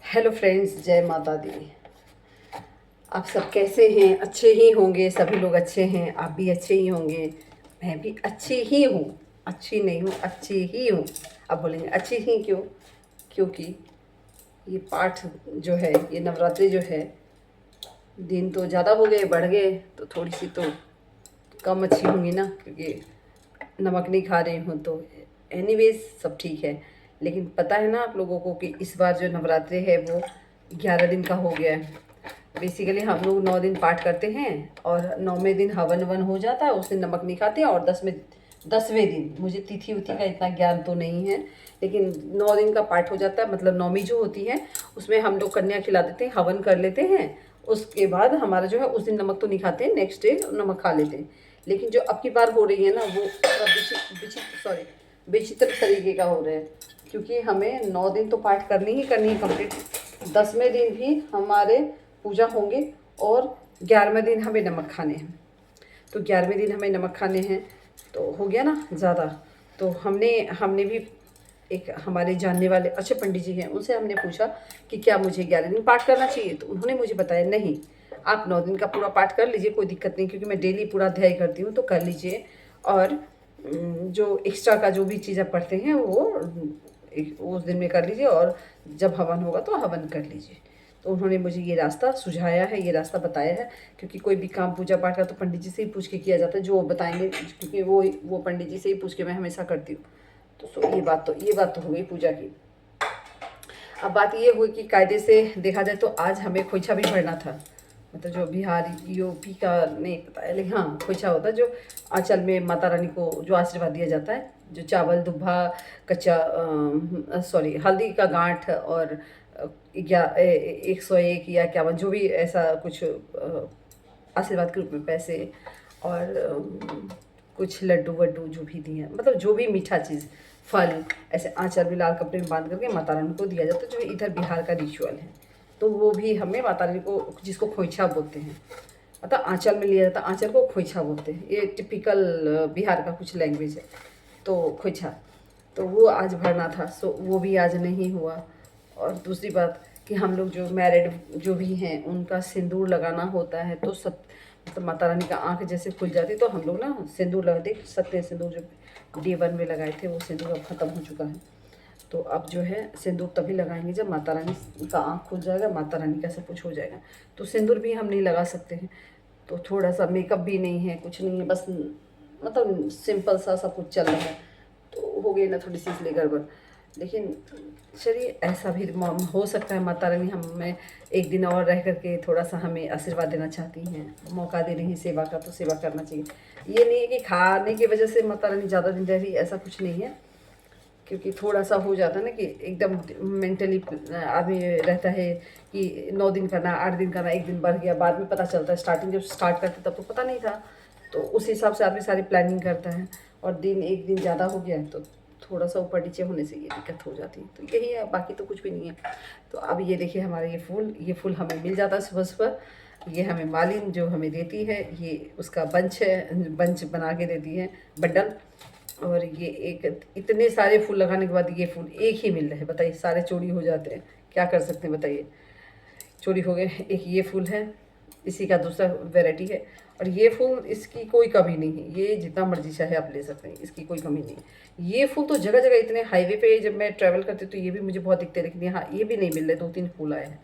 Hello friends, जय माता दी। आप सब कैसे हैं? अच्छे ही होंगे। सभी लोग अच्छे हैं, आप भी अच्छे ही होंगे। मैं भी अच्छी ही हूँ, अच्छी नहीं हूँ, अच्छी ही हूँ। अब बोलेंगे अच्छी ही क्यों? क्योंकि ये पाठ जो है, ये नवरात्रि जो है, दिन तो ज़्यादा हो गए, बढ़ गए, तो थोड़ी सी तो कम अच्छी होंगी ना, क्योंकि नमक नहीं खा रही हूँ तो। एनीवेज सब ठीक है। लेकिन पता है ना आप लोगों को कि इस बार जो नवरात्रि है वो 11 दिन का हो गया है। बेसिकली हम लोग 9 दिन पाठ करते हैं और 9वें दिन हवन वन हो जाता है, उस दिन नमक नहीं खाते हैं। और 10वें दिन, मुझे तिथि उथि का इतना ज्ञान तो नहीं है, लेकिन 9 दिन का पाठ हो जाता है। मतलब नौमी जो होती है उसमें हम लोग कन्या खिला देते हैं, हवन कर लेते हैं। उसके बाद हमारा जो है उस दिन नमक तो नहीं खाते हैं, नेक्स्ट डे नमक खा लेते हैं। लेकिन जो अब की बार हो रही है ना, वो विचित्र तरीके का हो रहा है, क्योंकि हमें 9 दिन तो पाठ करनी ही करनी है कंप्लीट। 10वें दिन भी हमारे पूजा होंगे और 11वें दिन हमें नमक खाने हैं। तो 11वें दिन हमें नमक खाने हैं, तो हो गया ना ज़्यादा। तो हमने हमने भी एक हमारे जानने वाले अच्छे पंडित जी हैं, उनसे हमने पूछा कि क्या मुझे 11 दिन पाठ करना चाहिए। तो उन्होंने मुझे बताया नहीं, आप 9 दिन का पूरा पाठ कर लीजिए, कोई दिक्कत नहीं, क्योंकि मैं डेली पूरा अध्याय करती हूँ, तो कर लीजिए। और जो एक्स्ट्रा का जो भी चीज़ आप पढ़ते हैं वो उस दिन में कर लीजिए, और जब हवन होगा तो हवन कर लीजिए। तो उन्होंने मुझे ये रास्ता सुझाया है, ये रास्ता बताया है। क्योंकि कोई भी काम पूजा पाठ का तो पंडित जी से ही पूछ के किया जाता है, जो वो बताएंगे, क्योंकि वो पंडित जी से ही पूछ के मैं हमेशा करती हूँ। तो ये बात तो हो गई पूजा की। अब बात ये हुई कि कायदे से देखा जाए तो आज हमें खोइछा भी भरना था। मतलब जो बिहार यूपी का नहीं पता है, लेकिन हाँ खोइछा होता है, जो आंचल में माता रानी को जो आशीर्वाद दिया जाता है, जो चावल दुब्भा कच्चा सॉरी हल्दी का गांठ और 101 या 51 जो भी ऐसा कुछ आशीर्वाद के रूप में पैसे और कुछ लड्डू वड्डू जो भी दिए, मतलब जो भी मीठा चीज़, फल, ऐसे आंचल में लाल कपड़े में बांध करके माता रानी को दिया जाता है, जो इधर बिहार का रिचुअल है। तो वो भी हमें माता रानी को, जिसको खोइछा बोलते हैं, मतलब आंचल में लिया जाता है, आंचल को खोइछा बोलते हैं। ये टिपिकल बिहार का कुछ लैंग्वेज है, तो खोइछा। तो वो आज भरना था, सो वो भी आज नहीं हुआ। और दूसरी बात कि हम लोग जो मैरिड जो भी हैं उनका सिंदूर लगाना होता है, तो सब मतलब माता रानी का आँख जैसे खुल जाती, तो हम लोग ना सिंदूर लगाते। सत्य सिंदूर जो D1 में लगाए थे, वो सिंदूर अब ख़त्म हो चुका है। तो अब जो है सिंदूर तभी लगाएंगे जब माता रानी का आँख खुल जाएगा, माता रानी का सब कुछ हो जाएगा। तो सिंदूर भी हम नहीं लगा सकते हैं। तो थोड़ा सा मेकअप भी नहीं है, कुछ नहीं है, बस मतलब सिंपल सा सब कुछ चल रहा है। तो हो गई ना थोड़ी सी इसलिए गड़बड़। लेकिन चलिए, ऐसा भी हो सकता है, माता रानी हमें एक दिन और रह करके थोड़ा सा हमें आशीर्वाद देना चाहती हैं, मौका दे रही हैं सेवा का, तो सेवा करना चाहिए। ये नहीं है कि खाने की वजह से माता रानी ज़्यादा दिन रह रही, ऐसा कुछ नहीं है। क्योंकि थोड़ा सा हो जाता है ना कि एकदम मेंटली आदमी रहता है कि 9 दिन करना, 8 दिन करना, एक दिन बढ़ गया, बाद में पता चलता है। स्टार्टिंग जब स्टार्ट करते तब तो पता नहीं था, तो उस हिसाब से आदमी सारी प्लानिंग करता है, और दिन एक दिन ज़्यादा हो गया है तो थोड़ा सा ऊपर नीचे होने से ये दिक्कत हो जाती है। तो यही है, बाकी तो कुछ भी नहीं है। तो अब ये देखिए हमारा ये फूल हमें मिल जाता है सुबह सुबह। ये हमें मालिन जो हमें देती है, ये उसका बंच है, बंच बना के देती है, बंडल। और ये एक इतने सारे फूल लगाने के बाद ये फूल एक ही मिल रहे हैं, बताइए, सारे चोरी हो जाते हैं, क्या कर सकते हैं बताइए। चोरी हो गए। एक ये फूल है, इसी का दूसरा वैरायटी है। और ये फूल, इसकी कोई कमी नहीं है, ये जितना मर्जी चाहे आप ले सकते हैं, इसकी कोई कमी नहीं है। ये फूल तो जगह जगह, इतने हाईवे पे जब मैं ट्रैवल करती हूँ तो ये भी मुझे बहुत दिखते हैं, लेकिन यहाँ ये भी नहीं मिल रहे। 2-3 फूल आए हैं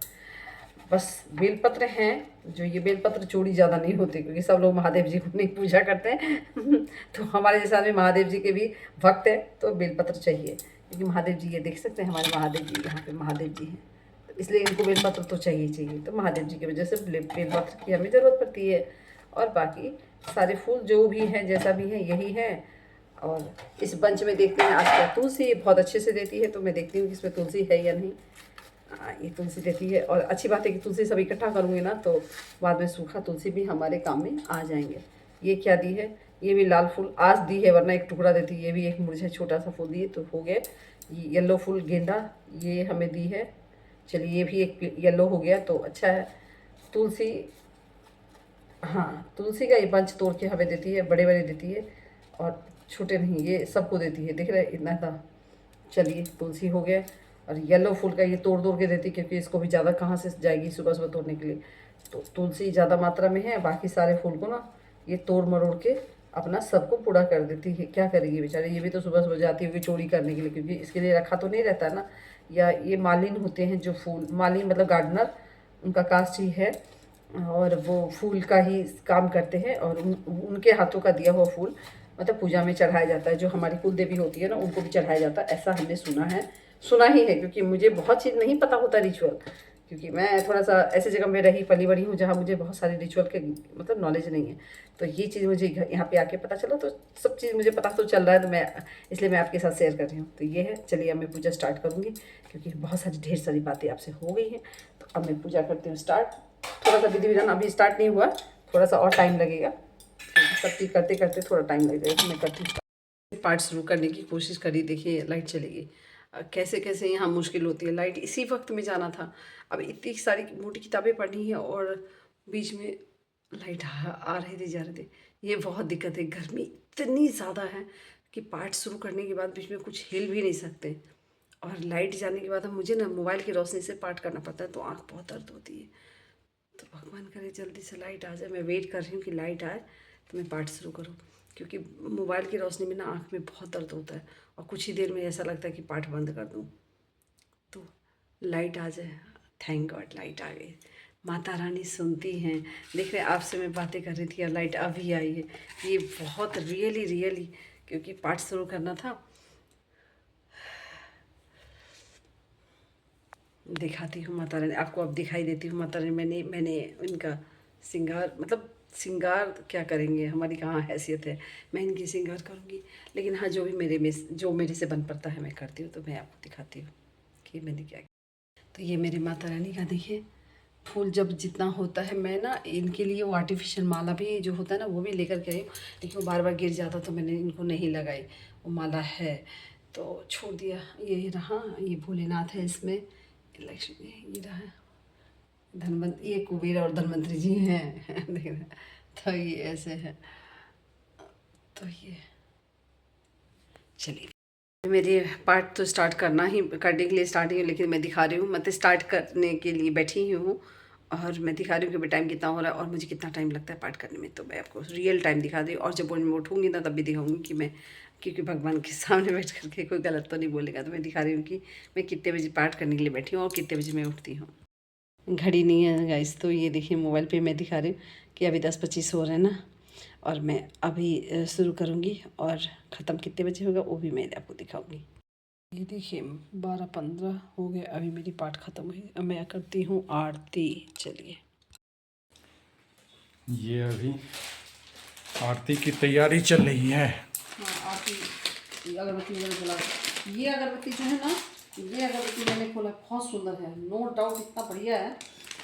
बस। बेलपत्र हैं, जो ये बेलपत्र चोरी ज़्यादा नहीं होते, क्योंकि सब लोग महादेव जी को नहीं पूजा करते हैं तो हमारे जैसे आदमी महादेव जी के भी भक्त है, तो बेलपत्र चाहिए। क्योंकि महादेव जी, ये देख सकते हैं हमारे महादेव जी, यहाँ पे महादेव जी हैं, तो इसलिए इनको बेलपत्र तो चाहिए। तो महादेव जी की वजह से बेलपत्र की हमें ज़रूरत पड़ती है। और बाकी सारे फूल जो भी हैं, जैसा भी है, यही है। और इस बंच में देखते हैं आज क्या, तुलसी बहुत अच्छे से देती है, तो मैं देखती हूँ कि इसमें तुलसी है या नहीं। ये तुलसी देती है, और अच्छी बात है कि तुलसी सब इकट्ठा करूँगी ना, तो बाद में सूखा तुलसी भी हमारे काम में आ जाएंगे। ये क्या दी है? ये भी लाल फूल आज दी है, वरना एक टुकड़ा देती है। ये भी एक मुझे छोटा सा फूल दिए तो हो गए। ये येलो फूल गेंदा, ये हमें दी है। चलिए, ये भी एक येलो हो गया तो अच्छा है। तुलसी, हाँ, तुलसी का ये बंच तोड़ के हमें देती है, बड़े बड़े देती है, और छोटे नहीं, ये सबको देती है, देख रहे हैं इतना इतना। चलिए, तुलसी हो गया। और येलो फूल का ये तोड़ तोड़ के देती, क्योंकि इसको भी ज़्यादा कहाँ से जाएगी सुबह सुबह तोड़ने के लिए। तो तुलसी ज़्यादा मात्रा में है, बाकी सारे फूल को ना ये तोड़ मरोड़ के अपना सबको पूरा कर देती है। क्या करेगी बेचारे, ये भी तो सुबह सुबह जाती होगी चोरी करने के लिए, क्योंकि इसके लिए रखा तो नहीं रहता है ना। या ये मालिन होते हैं जो फूल, मालिन मतलब गार्डनर, उनका कास्ट ही है, और वो फूल का ही काम करते हैं। और उनके हाथों का दिया हुआ फूल मतलब पूजा में चढ़ाया जाता है। जो हमारी कुल देवी होती है ना, उनको भी चढ़ाया जाता है, ऐसा हमने सुना है, सुना ही है। क्योंकि मुझे बहुत चीज़ नहीं पता होता रिचुअल, क्योंकि मैं थोड़ा सा ऐसे जगह में रही पली बड़ी हूँ जहाँ मुझे बहुत सारे रिचुअल के मतलब नॉलेज नहीं है। तो ये चीज़ मुझे यहाँ पे आके पता चला, तो सब चीज़ मुझे पता तो चल रहा है, तो मैं इसलिए मैं आपके साथ शेयर कर रही हूँ। तो ये है, चलिए अब मैं पूजा स्टार्ट करूँगी, क्योंकि बहुत सारी ढेर सारी बातें आपसे हो गई हैं। तो अब मैं पूजा करती हूँ स्टार्ट। थोड़ा सा विधि विधान अभी स्टार्ट नहीं हुआ, थोड़ा सा और टाइम लगेगा, सब चीज़ करते करते थोड़ा टाइम लग जाएगा। मैं करती हूँ पार्ट शुरू करने की कोशिश करी, देखिए लाइट चलेगी। कैसे कैसे यहाँ मुश्किल होती है, लाइट इसी वक्त में जाना था। अब इतनी सारी मोटी किताबें पढ़नी है और बीच में लाइट आ रही थी, जा रहे थे। ये बहुत दिक्कत है, गर्मी इतनी ज़्यादा है कि पार्ट शुरू करने के बाद बीच में कुछ हिल भी नहीं सकते। और लाइट जाने के बाद अब मुझे ना मोबाइल की रोशनी से पाठ करना पड़ता है, तो आँख बहुत दर्द होती है। तो भगवान करे जल्दी से लाइट आ जाए। मैं वेट कर रही हूँ कि लाइट आए तो मैं पाठ शुरू करूँ, क्योंकि मोबाइल की रोशनी में ना आँख में बहुत दर्द होता है, और कुछ ही देर में ऐसा लगता है कि पाठ बंद कर दूँ। तो लाइट आ जाए, थैंक गॉड लाइट आ गई। माता रानी सुनती हैं। देख रहे, आपसे मैं बातें कर रही थी और लाइट अभी आई है। ये बहुत रियली रियली, क्योंकि पाठ शुरू करना था। दिखाती हूँ माता रानी आपको, अब दिखाई देती हूँ माता रानी। मैंने इनका श्रृंगार, मतलब श्रृंगार क्या करेंगे, हमारी कहाँ हैसियत है, मैं इनकी श्रृंगार करूँगी। लेकिन हाँ, जो मेरे से बन पड़ता है मैं करती हूँ। तो मैं आपको दिखाती हूँ कि मैंने क्या किया। तो ये मेरी माता रानी का देखिए फूल, जब जितना होता है मैं ना इनके लिए वो आर्टिफिशियल माला भी जो होता है ना, वो भी लेकर के आई हूँ। लेकिन वो बार बार गिर जाता, तो मैंने इनको नहीं लगाई। वो माला है तो छोड़ दिया। ये रहा, ये भोलेनाथ है, इसमें लक्ष्मी, ये रहा धनवंत, ये कुबेर और धनवंतरी जी हैं देख रहे, तो ये ऐसे है। तो ये चलिए, मेरे पार्ट तो स्टार्ट करने के लिए स्टार्ट ही, लेकिन मैं दिखा रही हूँ, मतलब स्टार्ट करने के लिए बैठी ही हूँ और मैं दिखा रही हूँ कि टाइम कितना हो रहा है और मुझे कितना टाइम लगता है पाठ करने में। तो मैं आपको रियल टाइम दिखा दी, और जब मैं उठूँगी ना तब भी दिखाऊँगी कि मैं, क्योंकि भगवान के सामने बैठ करके कोई गलत तो नहीं बोलेगा। तो मैं दिखा रही हूँ कि मैं कितने बजे पाठ करने के लिए बैठी हूँ और कितने बजे मैं उठती हूँ। घड़ी नहीं है गाइस, तो ये देखिए मोबाइल पे मैं दिखा रही हूँ कि अभी 10:25 हो रहे हैं ना, और मैं अभी शुरू करूँगी और ख़त्म कितने बजे होगा वो भी मैं आपको दिखाऊँगी। ये देखिए 12:15 हो गए, अभी मेरी पाठ ख़त्म हुई। अब मैं करती हूँ आरती। चलिए, ये अभी आरती की तैयारी चल रही है। हाँ, आरती अगरबत्ती वगैरह जला। ये अगरबत्ती जो है ना, ये अगरबत्ती मैंने खोला, बहुत सुंदर है, नो डाउट इतना बढ़िया है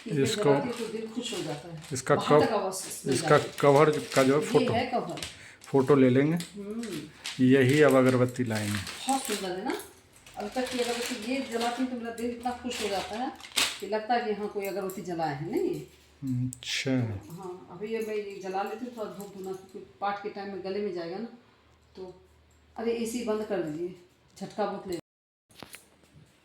कि इसको जलाती है तो दिल खुश हो जाता है। इसका बाहर तक आवाज़ स्मेल इसका जाती कवर का जो है। है ये है कवर। फोटो ले लेंगे। यही अब अगरबत्ती लाएंगे। बहुत सुंदर है ना। अभी तक की अगरबत्ती ये जलाती हूँ तो मेरा दिल इतना खुश हो जाता है कि लगता है कि हाँ कोई अगरबत्ती जलाया है नहीं। अच्छा, हाँ, अभी ये मैं ये जला लेती हूँ, थोड़ा धूप धुना, क्योंकि पाठ के टाइम में गले में जाएगा ना। तो अरे एसी बंद कर दीजिए, झटका बहुत ले।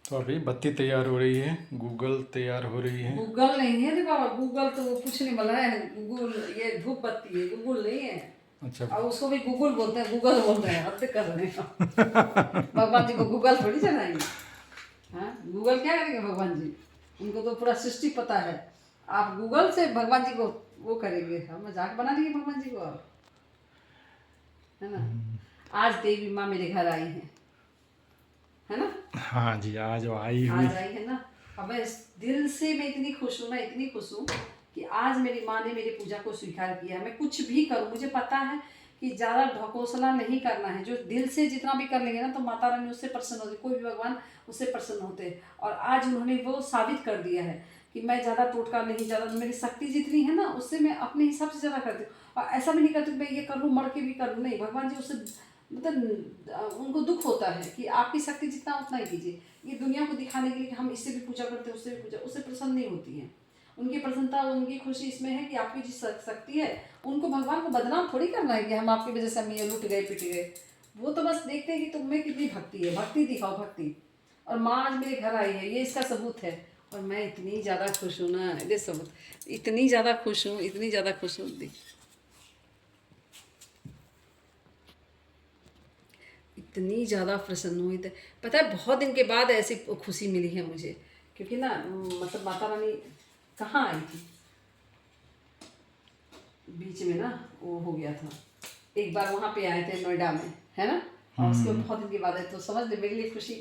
तो अभी बत्ती तैयार हो रही है, गूगल तैयार हो रही है। गूगल नहीं है रे बाबा, गूगल तो वो पूछने वाला है। गूगल ये धूप बत्ती है, गूगल नहीं है। अच्छा, और उसको भी गूगल बोलते हैं, गूगल बोल रहे हैं, हद कर रहे हैं। भगवान जी को गूगल थोड़ी चलाएंगे। हाँ, गूगल क्या करेंगे भगवान जी, उनको तो पूरा सृष्टि पता है। आप गूगल से भगवान जी को वो करेंगे, हम मजाक बना देंगे भगवान जी को आप, है ना। आज देवी माँ मेरे घर आई है ना। हाँ जी, आज आई हुई। आज आई है ना। अब मैं दिल से मैं इतनी खुश हूँ, मैं इतनी खुश हूँ कि आज मेरी माँ ने मेरी पूजा को स्वीकार किया है। मैं कुछ भी करूँ, मुझे पता है कि ज़्यादा ढकोसला नहीं करना है। जो दिल से जितना भी कर लेंगे ना, तो माता रानी उससे प्रसन्न होती, कोई भी भगवान उससे प्रसन्न होते हैं। और आज उन्होंने वो साबित कर दिया है कि मैं ज़्यादा टोटका नहीं, ज़्यादा मेरी शक्ति जितनी है ना उससे मैं अपने हिसाब से ज़्यादा करती हूँ। और ऐसा भी नहीं करती मैं ये कर लूँ मर के भी कर लूँ, नहीं। भगवान जी उससे मतलब उनको दुख होता है कि आपकी शक्ति जितना उतना ही कीजिए। ये दुनिया को दिखाने के लिए कि हम इससे भी पूजा करते हैं, उससे भी पूजा, उससे प्रसन्न नहीं होती है। उनकी प्रसन्नता, उनकी खुशी इसमें है कि आपकी जिस शक्ति है, उनको भगवान को बदनाम थोड़ी करना है कि हम आपकी वजह से हम ये लुट गए पिट गए। वो तो बस देखते हैं कि तुम में कितनी भक्ति है, भक्ति दिखाओ भक्ति। और माँ आज मेरे घर आई है, ये इसका सबूत है। और मैं इतनी ज़्यादा खुश हूँ ना, ये सबूत, इतनी ज़्यादा खुश हूँ, इतनी ज़्यादा खुश हूँ। देख, इतनी ज़्यादा प्रसन्न हुई। पता है बहुत दिन के बाद ऐसी खुशी मिली है मुझे, क्योंकि ना मतलब माता रानी कहाँ आई थी, बीच में ना वो हो गया था, एक बार वहाँ पे आए थे नोएडा में, है ना, और उसके बहुत दिन के बाद आए, तो समझ ले मेरे लिए खुशी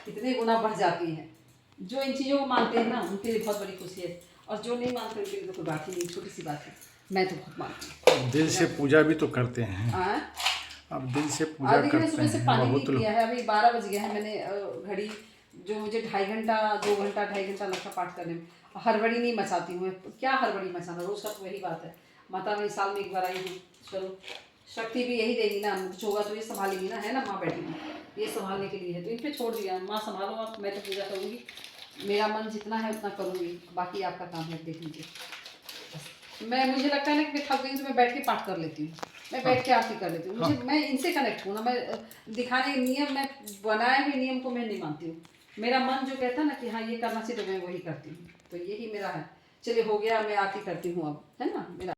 कितने गुना बढ़ जाती है। जो इन चीज़ों को मानते हैं ना उनके लिए बहुत बड़ी खुशी है, और जो नहीं मानते उनके लिए तो कोई बात ही नहीं, छोटी सी बात है। मैं तो बहुत मानती हूँ। दिल से पूजा भी तो करते हैं, हाँ, अब दिल से और पूजा देखिए करते सुबह से हैं पानी बहुत नहीं लोग। पिया है, अभी 12 बज गया है। मैंने घड़ी जो मुझे 2.5 घंटा लगता पाठ करने में, हड़बड़ी नहीं मचाती हूँ। क्या हड़बड़ी मचाना, रोज का तो वही बात है। माता रानी साल में एक बार आई हूँ, चलो शक्ति भी यही देगी ना, कुछ होगा तो ये संभालेगी ना, है ना, माँ बैठी हुई ये संभालने के लिए है, तो इन पे छोड़ दिया, माँ संभालो आप, मैं तो पूजा करूँगी, मेरा मन जितना है उतना करूँगी, बाकी आपका काम है, देख लीजिए। मुझे लगता है ना कि थक गई तो मैं बैठ के पाठ कर लेती हूँ, मैं बैठ के आरती कर लेती हूँ। मुझे मैं इनसे कनेक्ट हूँ ना, मैं दिखाने नियम, मैं बनाए हुए नियम को मैं नहीं मानती हूँ। मेरा मन जो कहता है ना कि हाँ ये करना चाहिए, तो मैं वही करती हूँ, तो यही मेरा है। चलिए हो गया, मैं आरती करती हूँ अब, है ना मेरा।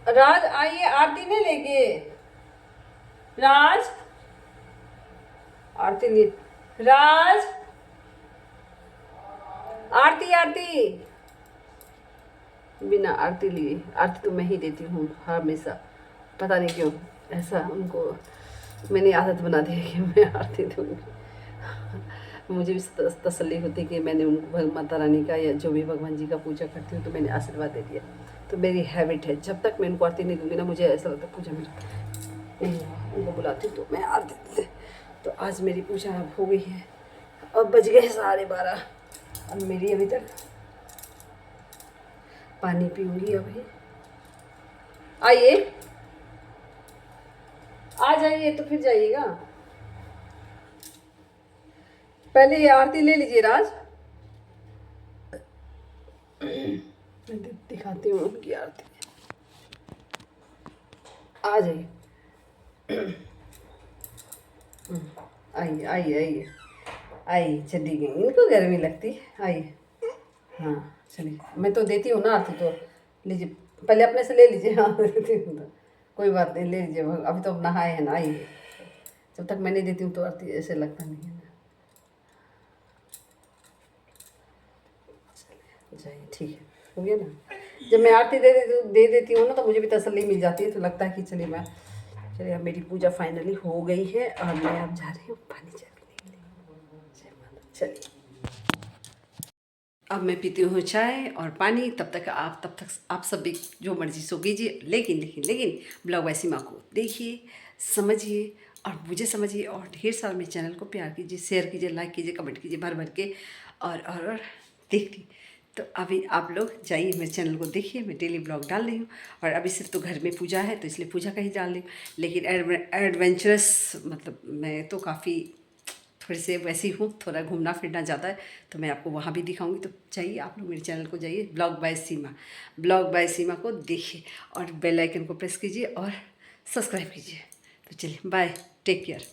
राज आइए आरती नहीं लेके, राज आरती नहीं, राज आरती आरती, बिना आरती लिए, आरती तो मैं ही देती हूँ हमेशा, पता नहीं क्यों ऐसा उनको मैंने आदत बना दी है कि मैं आरती दूँगी। मुझे भी तसल्ली होती कि मैंने उनको माता रानी का या जो भी भगवान जी का पूजा करती हूँ तो मैंने आशीर्वाद दे दिया, तो मेरी हैबिट है। जब तक मैं उनको आरती नहीं दूँगी ना, मुझे ऐसा लगता है पूजा मेरी उनको बुलाती हूँ तो मैं आरती। तो आज मेरी पूजा अब हो गई है, अब बज गए 12:30, अब मेरी अभी तक पानी पीऊँगी अभी। आइए आ जाइए तो फिर जाइएगा, पहले ये आरती ले लीजिए राज, मैं दिखाती हूँ उनकी आरती, आ जाइए। आइए आइए आइए आइए, चली गई, इनको गर्मी लगती है, आइए। हाँ चलिए, मैं तो देती हूँ ना आरती, तो लीजिए, पहले अपने से ले लीजिए। हाँ देती हूँ तो कोई बात नहीं, ले लीजिए, अभी तो नहाए हैं ना, आइए। जब तक मैं नहीं देती हूँ तो आरती ऐसे लगता नहीं है ना। जाइए, ठीक है, हो गया ना। जब मैं आरती दे देती हूँ ना तो मुझे भी तसल्ली मिल जाती है, तो लगता है कि चलिए अब मेरी पूजा फाइनली हो गई है, और मैं अब जा रही हूँ पानी चाय पीने के लिए। जय माता। चलिए अब मैं पीती हूँ चाय और पानी, तब तक आप सब भी जो मर्जी सो कीजिए, लेकिन ब्लॉग वाई सीमा को देखिए, समझिए और मुझे समझिए, और ढेर सारा मेरे चैनल को प्यार कीजिए, शेयर कीजिए, लाइक कीजिए, कमेंट कीजिए भर भर के, और देखिए। तो अभी आप लोग जाइए मेरे चैनल को देखिए, मैं डेली ब्लॉग डाल रही हूँ, और अभी सिर्फ तो घर में पूजा है तो इसलिए पूजा का ही डाल रही हूँ, लेकिन एडवेंचरस मतलब मैं तो काफ़ी थोड़ी से वैसी हूँ, थोड़ा घूमना फिरना ज़्यादा है, तो मैं आपको वहाँ भी दिखाऊंगी। तो चाहिए आप लोग मेरे चैनल को जाइए, ब्लॉग बाय सीमा को देखिए, और बेल आइकन को प्रेस कीजिए और सब्सक्राइब कीजिए। तो चलिए बाय, टेक केयर।